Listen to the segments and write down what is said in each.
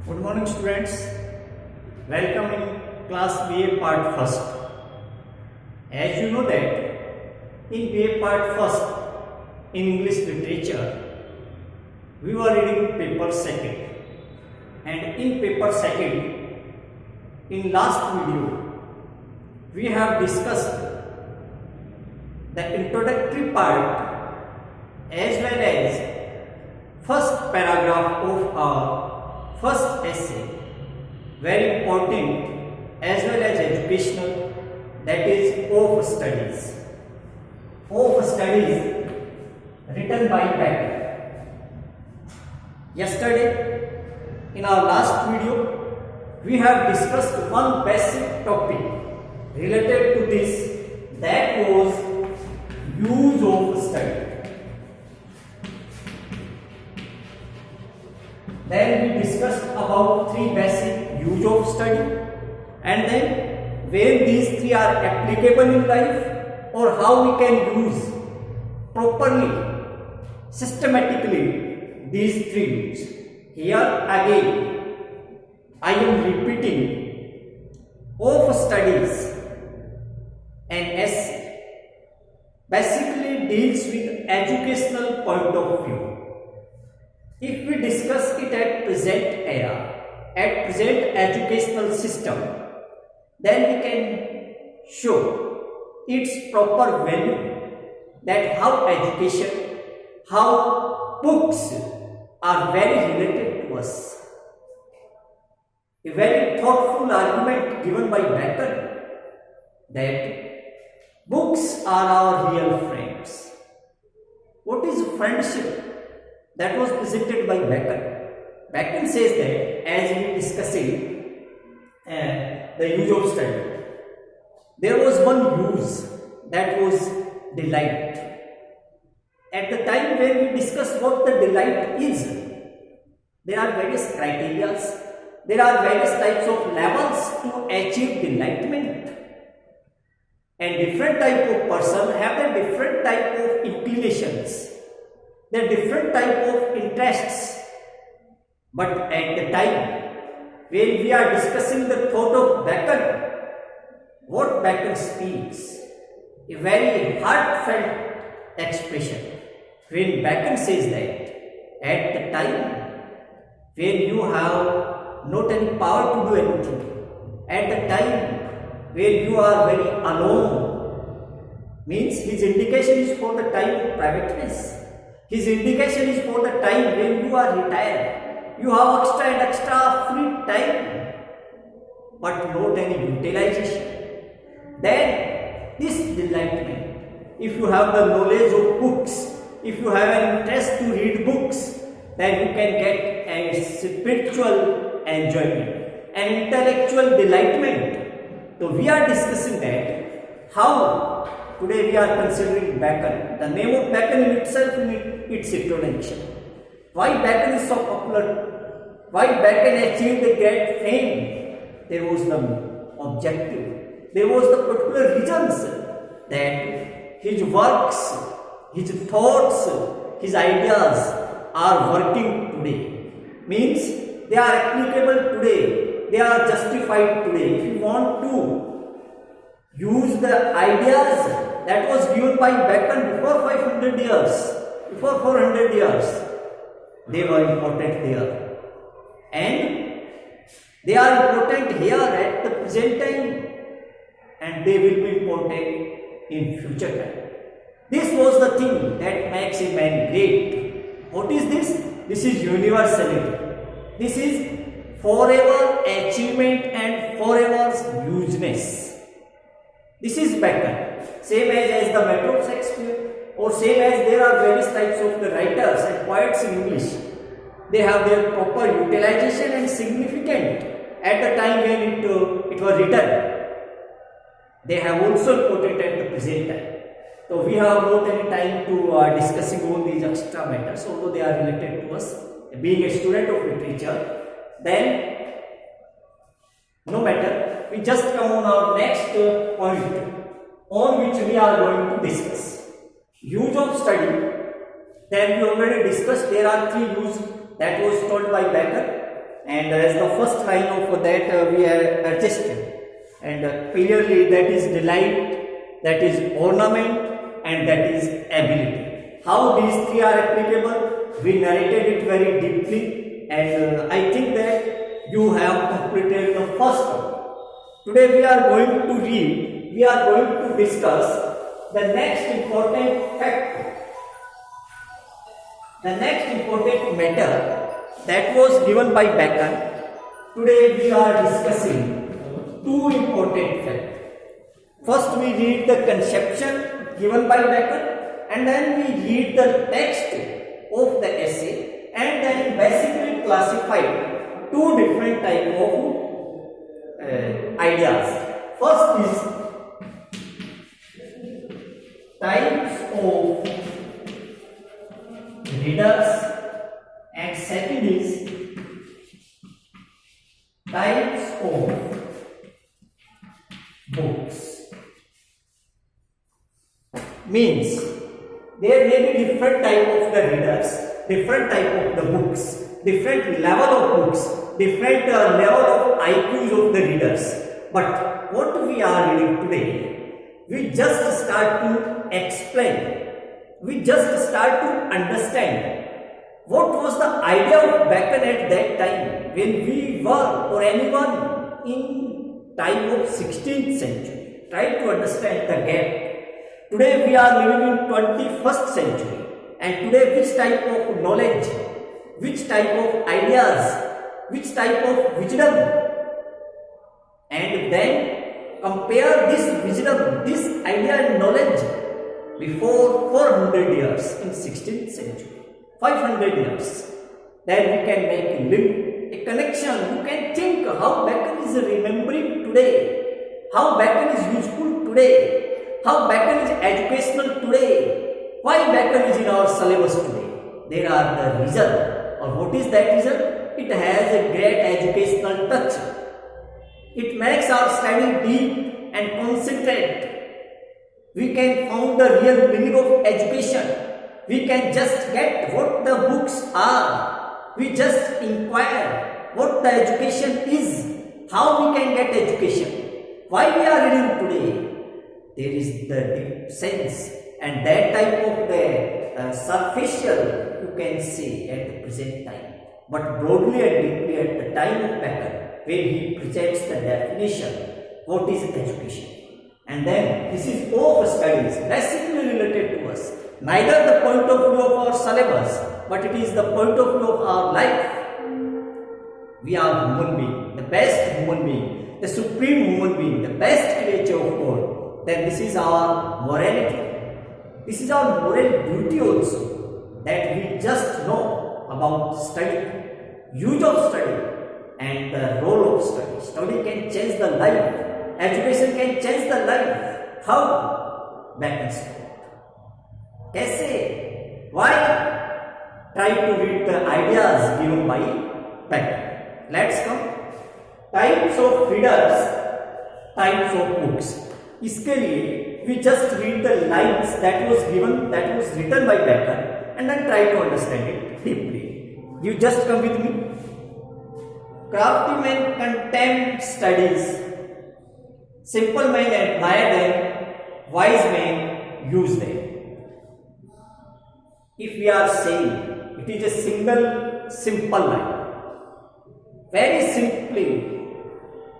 Good morning students, welcome in class BA part 1st. As you know that in BA part 1st in English literature we were reading paper 2nd, and in paper 2nd in last video we have discussed the introductory part as well as first paragraph of our first essay, very important as well as educational, that is of studies. Of studies written by Becker. Yesterday in our last video we have discussed one basic topic related to this, that was use of study. Then we discussed about three basic use of study, and then when these three are applicable in life or how we can use properly, systematically these three use. Here again I am repeating of studies and essay basically deals with educational point of view. If we discuss it at present era, at present educational system, then we can show its proper value, that how education, how books are very related to us. A very thoughtful argument given by Bacon that books are our real friends. What is friendship? That was presented by Bacon. Bacon says that, as we discussing the use of study, there was one use, that was delight. At the time when we discuss what the delight is, there are various criteria, there are various types of levels to achieve delightment. And different type of person have a different type of inclinations. There are different type of interests, but at the time when we are discussing the thought of Bacon, what Bacon speaks, a very heartfelt expression, when Bacon says that at the time when you have not any power to do anything, at the time when you are very alone, means his indication is for the time of privateness. His indication is for the time when you are retired. You have extra and extra free time, but not any utilization. Then this delightment, if you have the knowledge of books, if you have an interest to read books, then you can get a spiritual enjoyment, an intellectual delightment. So we are discussing that how today we are considering Bacon. The name of Bacon in itself its introduction. Why Bacon is so popular? Why Bacon achieved a great fame? There was the objective. There was the particular reasons that his works, his thoughts, his ideas are working today. Means they are applicable today. They are justified today. If you want to use the ideas that was given by Bacon before 500 years, before 400 years, they were important there, and they are important here at the present time, and they will be important in future time. This was the thing that makes a man great. What is this? This is universality. This is forever achievement and forever useness. This is Bacon. Same as the matter of Shakespeare, or same as there are various types of the writers and poets in English. They have their proper utilization and significant at the time when it was written. They have also important at the present time. So we have not any time to discussing all these extra matters, although they are related to us. Being a student of literature, then no matter, we just come on our next point on which we are going to discuss. Use of study. Then we already discussed there are three uses that was told by Bacon. and as the first line of that we are adjusted, and clearly that is delight, that is ornament, and that is ability. How these three are applicable, we narrated it very deeply, and I think that you have completed the first one. Today we are going to read, we are going to discuss the next important fact, the next important matter that was given by Bacon. Today we are discussing two important facts. First we read the conception given by Bacon, and then we read the text of the essay, and then basically classify two different type of ideas. First is types of readers, and second is types of books. Means there may be different type of the readers, different type of the books, different level of books, different level of IQs of the readers. But what we are reading today, we just start to explain, we just start to understand what was the idea of Bacon at that time when we were, or anyone in time of 16th century. Try to understand the gap. Today we are living in 21st century, and today which type of knowledge, which type of ideas, which type of wisdom, and then compare this wisdom, this idea and knowledge before 400 years in 16th century, 500 years, then we can make a link, a connection. You can think how Bacon is remembering today, how Bacon is useful today, how Bacon is educational today, why Bacon is in our syllabus today. There are the reason, or what is that reason? It has a great educational touch. It makes our study deep and concentrate. We can find the real meaning of education. We can just get what the books are. We just inquire what the education is, how we can get education, why we are reading today. There is the deep sense, and that type of the superficial you can see at the present time. But broadly and deeply at the time of Bacon, when he presents the definition, what is education? And then this is all of studies basically related to us. Neither the point of view of our syllabus, but it is the point of view of our life. We are human being, the best human being, the supreme human being, the best creature of God. Then this is our morality. This is our moral duty also, that we just know about study, use of study, and the role of study. Study can change the life. Education can change the life. How? Bacon spoke. Kaise? Why? Try to read the ideas given by Bacon. Let's come. Types of readers, types of books. इसके लिए we just read the lines that was given, that was written by Bacon, and then try to understand it deeply. You just come with me. Crafty men contempt studies. Simple men admire them. Wise men use them. If we are saying it is a single simple line, very simply,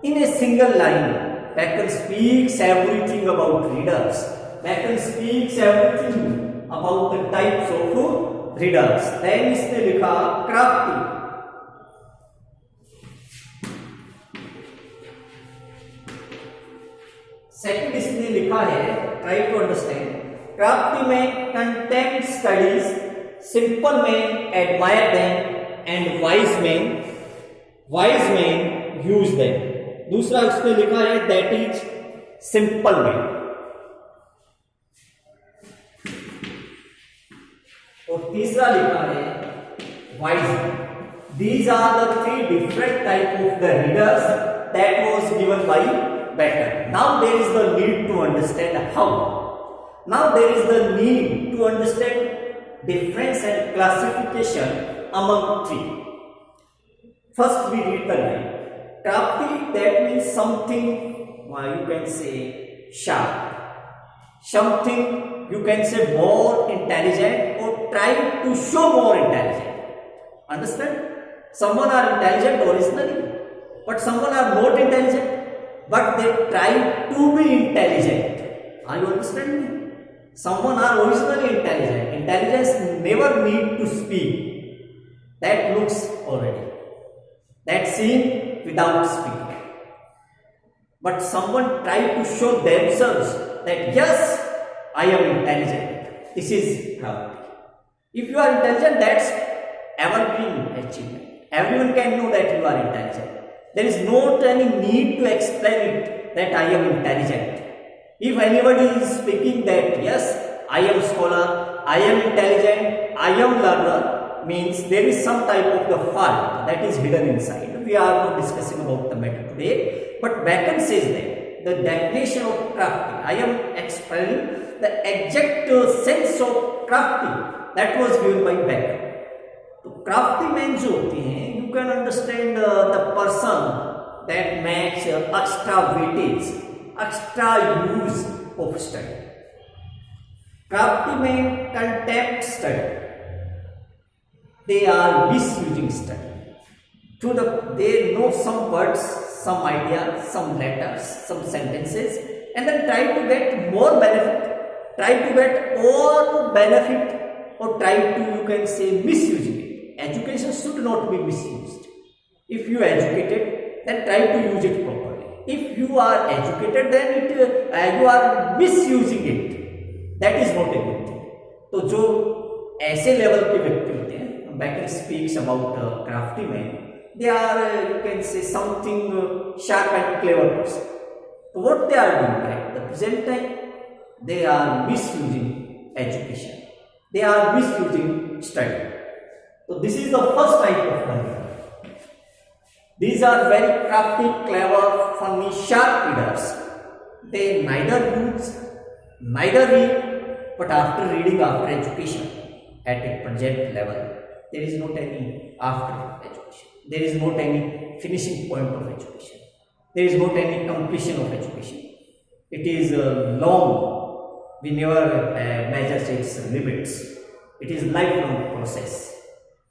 in a single line, Bacon speaks everything about readers. Bacon speaks everything about the types of readers. Then इसने लिखा crafty. Second इसने लिखा है, try to understand. Crafty men contempt studies, simple men admire them, and wise men use them. दूसरा उसने लिखा है that is simple man. और तीसरा लिखा है wise man. These are the three different type of the readers that was given by Bacon. Now there is the need to understand how. Now there is the need to understand difference and classification among three. First we read the line. Crafty, that means something, you can say sharp. Something you can say more intelligent or trying to show more intelligent. Understand? Someone are intelligent originally, but someone are not intelligent, but they try to be intelligent. Are you understanding? Someone are originally intelligent. Intelligence never need to speak. That looks already. That seen without speaking. But someone try to show themselves that yes, I am intelligent. This is how. If you are intelligent, that's evergreen achievement. Everyone can know that you are intelligent. There is no any need to explain it that I am intelligent. If anybody is speaking that yes, I am scholar, I am intelligent, I am learner, means there is some type of the fault that is hidden inside. We are not discussing about the matter today, but Bacon says that the definition of crafty, I am explaining the exact sense of crafty that was given by Bacon. तो crafty men जो होते हैं, you can understand the person that makes extra weightage, extra use of study. Crafty men contempt study. They are misusing study. They know some words, some ideas, some letters, some sentences, and then try to get more benefit, try to get all benefit, or try to, you can say, misusing it. Education should not be misused. If you are educated, then try to use it properly. If you are educated, then you are misusing it. That is not a good thing. तो जो ऐसे level के व्यक्ति होते हैं, Bacon speaks about crafty men. They are, you can say, something sharp and clever person. So what they are doing at the present time, they are misusing education. They are misusing study. So this is the first type of learner. These are very crafty, clever, funny, sharp readers. They neither use, neither read, but after reading, after education, at a present level, there is not any after education. There is not any finishing point of education. There is not any completion of education. It is long. We never measure its limits. It is lifelong process.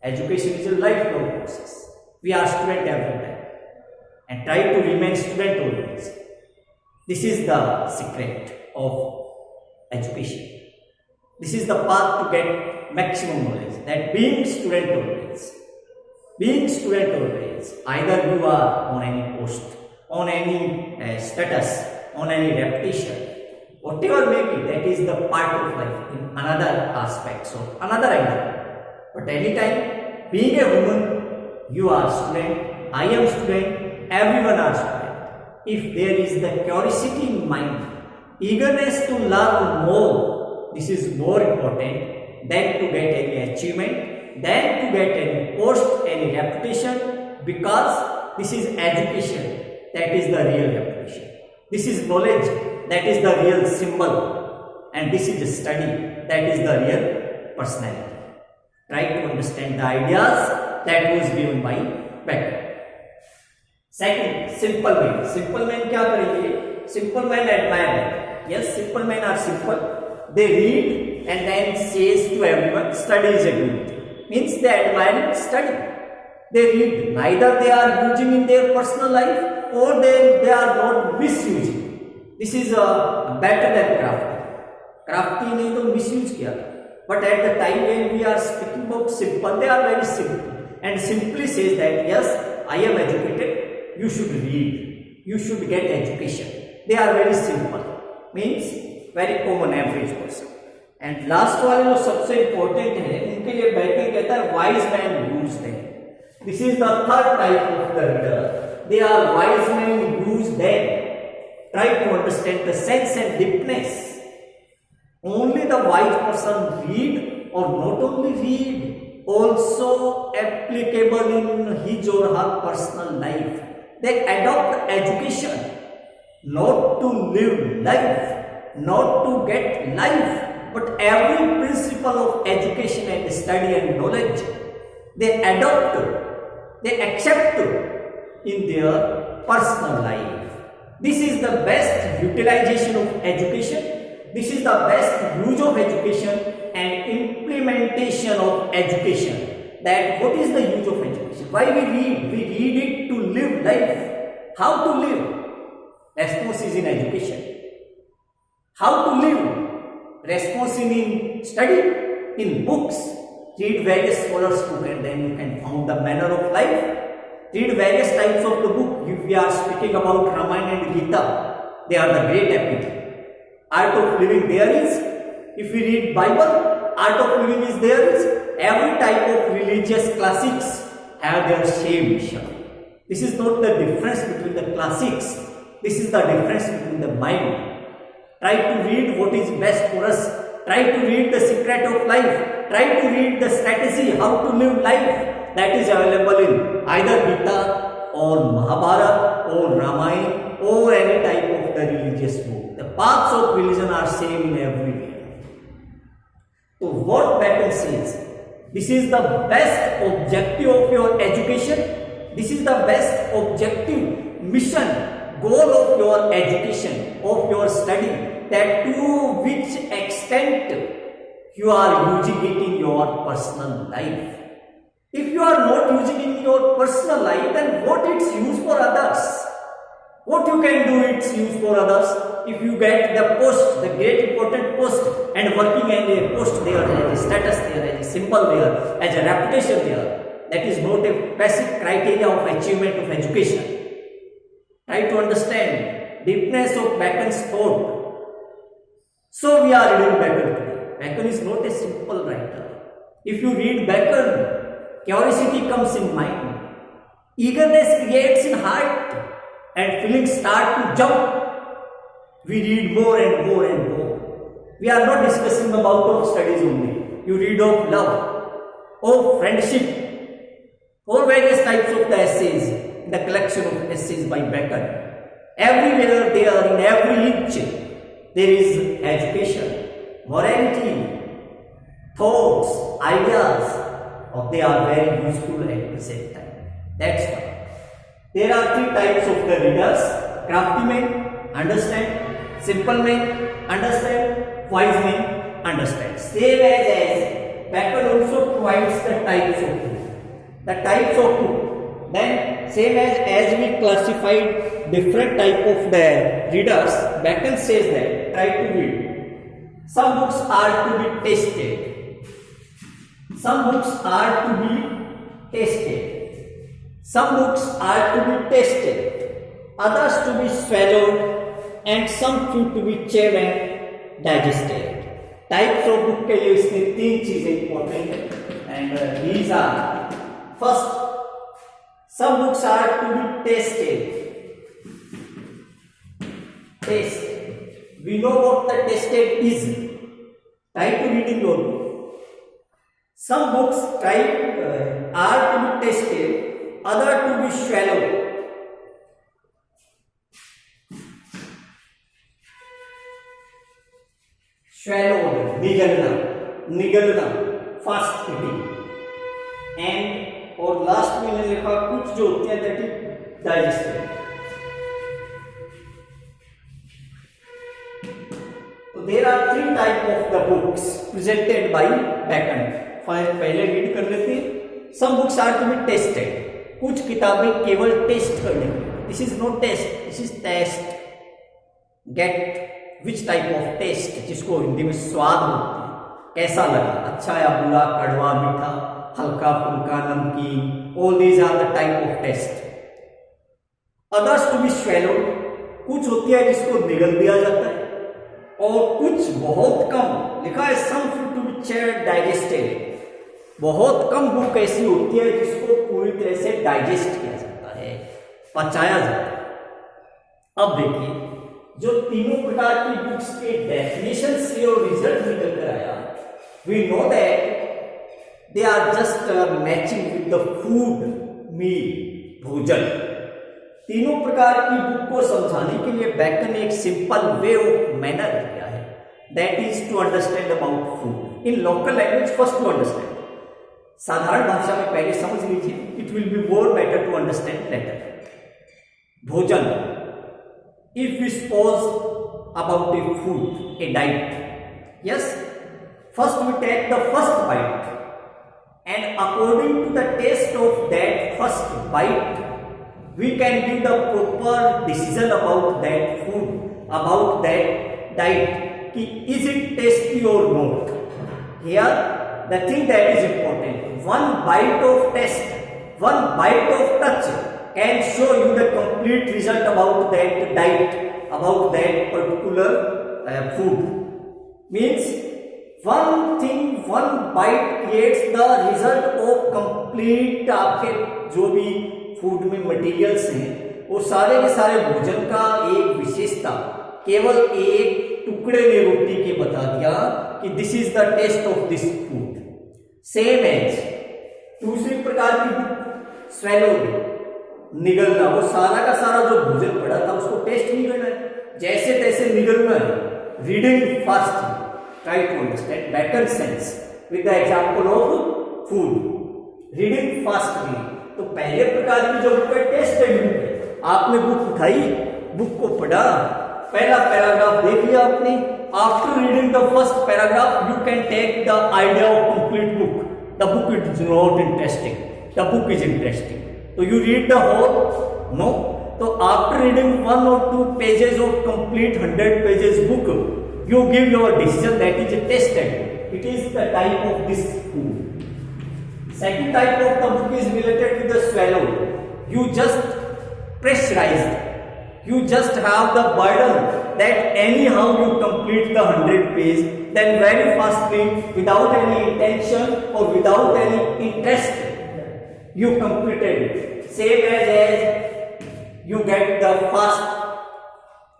Education is a lifelong process. We are student every time and try to remain student always. This is the secret of education. This is the path to get maximum knowledge. That being student always. Being student always. Either you are on any post, on any status, on any reputation, whatever may be, that is the part of life in another aspect, so another angle. But anytime, being a woman, you are student, I am student, everyone are student. If there is the curiosity in mind, eagerness to learn more, this is more important than to get any achievement, than to get any post, any reputation, because this is education, that is the real reputation. This is knowledge, that is the real symbol, and this is study, that is the real personality. Try to understand the ideas that was given by Bacon. Second, simple men. Simple men क्या करेंगे? Simple men admire. Yes, simple men are simple. They read and then says to everyone, study is a good thing. Means they admire study. They read. Neither they are using in their personal life or they are not misusing. This is better than crafty. Crafty ने तो misuse किया. But at the time when we are speaking about simple, they are very simple and simply says that yes, I am educated, you should read, you should get education. They are very simple, means very common average person. And last वाले जो सबसे important है, उनके लिए Bacon कहता है wise man use them. This is the third type of the reader. They are wise men use them. Try to understand the sense and deepness. Only the wise person read, or not only read, also applicable in his or her personal life. They adopt education, not to live life, not to get life, but every principle of education and study and knowledge, they adopt they accept in their personal life. This is the best utilization of education. This is the best use of education and implementation of education. That what is the use of education? Why we read? We read it to live life. How to live? Response is in education. How to live? Response in study, in books. Read various scholars' book and then you can find the manner of life. Read various types of the book. If we are speaking about Ramayana and Gita, they are the great epic. Art of living there is. If we read Bible, art of living is there is. Every type of religious classics have their same mission. This is not the difference between the classics. This is the difference between the mind. Try to read what is best for us. Try to read the secret of life. Try to read the strategy how to live life. That is available in either Gita or Mahabharata or Ramayana or any type of the religious book. The paths of religion are same in everywhere. So what Bacon says, this is the best objective of your education. This is the best objective mission, goal of your education, of your study, that to which extent you are using it in your personal life. If you are not using in your personal life, then what it's used for others? What you can do it's used for others? If you get the post, the great important post, and working in a post there, as a status there, as a symbol there, as a reputation there, that is not a basic criteria of achievement of education. Try to understand deepness of Bacon's thought. So we are reading Bacon today. Bacon is not a simple writer. If you read Bacon, curiosity comes in mind, eagerness creates in heart, and feelings start to jump. We read more and more and more. We are not discussing about of studies only. You read of love, of friendship, or various types of the essays in the collection of essays by Bacon. Everywhere there, in every inch, there is education, morality, thoughts, ideas. They are very useful at the same time. That's why. There are three types of the readers: crafty men, understand; simple men, understand; wise men, understand. Same as Bacon also provides the types of book. The types of book. Then same as we classified different type of the readers, Bacon says that try to read. Some books are to be tested. Some books are to be tested. Some books are to be tested, others to be swallowed, and some few to be chewed and digested. Types of book के लिए इसमें तीन चीजें important हैं, and these are: first, some books are to be tested. Test. We know what the tested is. Try to read in your book. Some books are to be tested, other to be swallowed. Swallowed, निगलना, fast eating. And और last में लिखा कुछ जो होते हैं that is digested. So there are three types of the books presented by Bacon. पहले read कर लेते हैं. Some books are to be tested. कुछ किताबें केवल टेस्ट करने की. This is not test. This is test. Get which type of taste, जिसको हिंदी में स्वाद बोलते हैं. कैसा लगा, अच्छा या बुरा, कड़वा, मीठा, हल्का फुल्का, नमकीन. All these are the type of taste. Others to be swallowed. कुछ होती है जिसको निगल दिया जाता है, और कुछ बहुत कम लिखा है some to be chewed, digested. बहुत कम बुक ऐसी होती है जिसको पूरी तरह से डाइजेस्ट किया जाता है, पचाया जाता है. अब देखिए, जो तीनों प्रकार की बुक्स के डेफिनेशन से और रिजल्ट निकल कर आया, we know that they are just matching with the food, meal, भोजन. तीनों प्रकार की बुक को समझाने के लिए बैकन ने एक सिंपल वे ऑफ मैनर दिया है, that is to understand about food in local language. First to understand. साधारण भाषा में पहले समझ लीजिए, it will be more better to understand later. भोजन, if we suppose about a food, a diet, yes, first we take the first bite, and according to the taste of that first bite, we can give the proper decision about that food, about that diet, ki is it tasty or not. Here the thing that is important, one bite of taste, one bite of touch can show you the complete result about that diet, about that particular food. Means one thing, one bite creates the result of complete आपके जो भी food में materials हैं वो सारे के सारे भोजन का एक विशेषता केवल एक टुकड़े ने रोटी के बता दिया कि this is the taste of this food. Same as दूसरी प्रकार की बुक स्वेलोड, निगलना, वो सारा का सारा जो भोजन पड़ा था उसको टेस्ट नहीं करना है, जैसे तैसे निगलना है. Reading fast, try to understand better sense with the example of food. Reading fastly, तो पहले प्रकार की जो बुक है टेस्टेड बुक है. आपने बुक उठाई, बुक को पढ़ा, पहला पैराग्राफ देख लिया आपने. After reading the first paragraph you can take the idea of complete book. The book is not interesting, the book is interesting. So you read the whole? No. So after reading 1 or 2 pages of complete 100 pages book, you give your decision that is tested. It is the type of this food. Second type of the book is related with the swallow. You just pressurized. You just have the burden that anyhow you complete the 100 page, then very fastly, without any intention or without any interest, you completed it. Same as you get the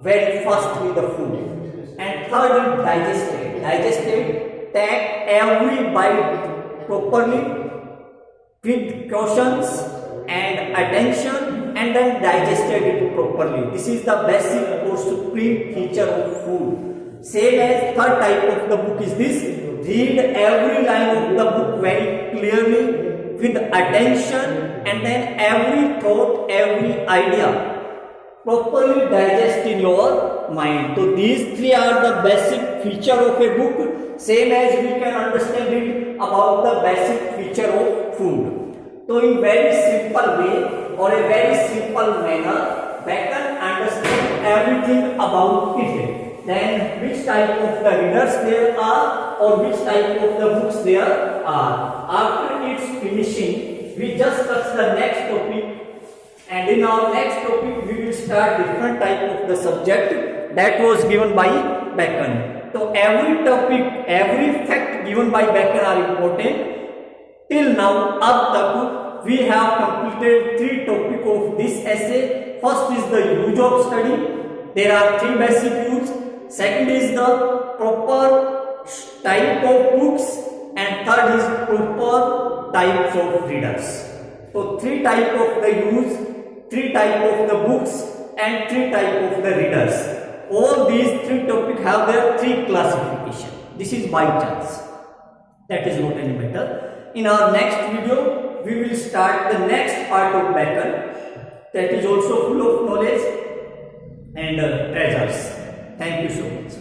very fastly the food. And third is digested. Digested, take every bite properly with cautions and attention, and then digested it properly. This is the basic or supreme feature of food. Same as third type of the book is this: read every line of the book very clearly, with attention, and then every thought, every idea properly digest in your mind. So these three are the basic feature of a book, same as we can understand it about the basic feature of food. So in very simple way or a very simple manner, Bacon understands everything about it. Then which type of the readers there are or which type of the books there are. After its finishing, we just touch the next topic, and in our next topic we will start different type of the subject that was given by Bacon. So every topic, every fact given by Bacon are important. Till now, up tak we have completed 3 topic of this essay. First is the use of study. There are 3 basic use. Second is the proper type of books, and third is proper types of readers. So 3 type of the use, 3 type of the books, and 3 type of the readers. All these 3 topics have their 3 classification. This is by chance. That is not any matter. In our next video, we will start the next part of Bacon that is also full of knowledge and treasures. Thank you so much.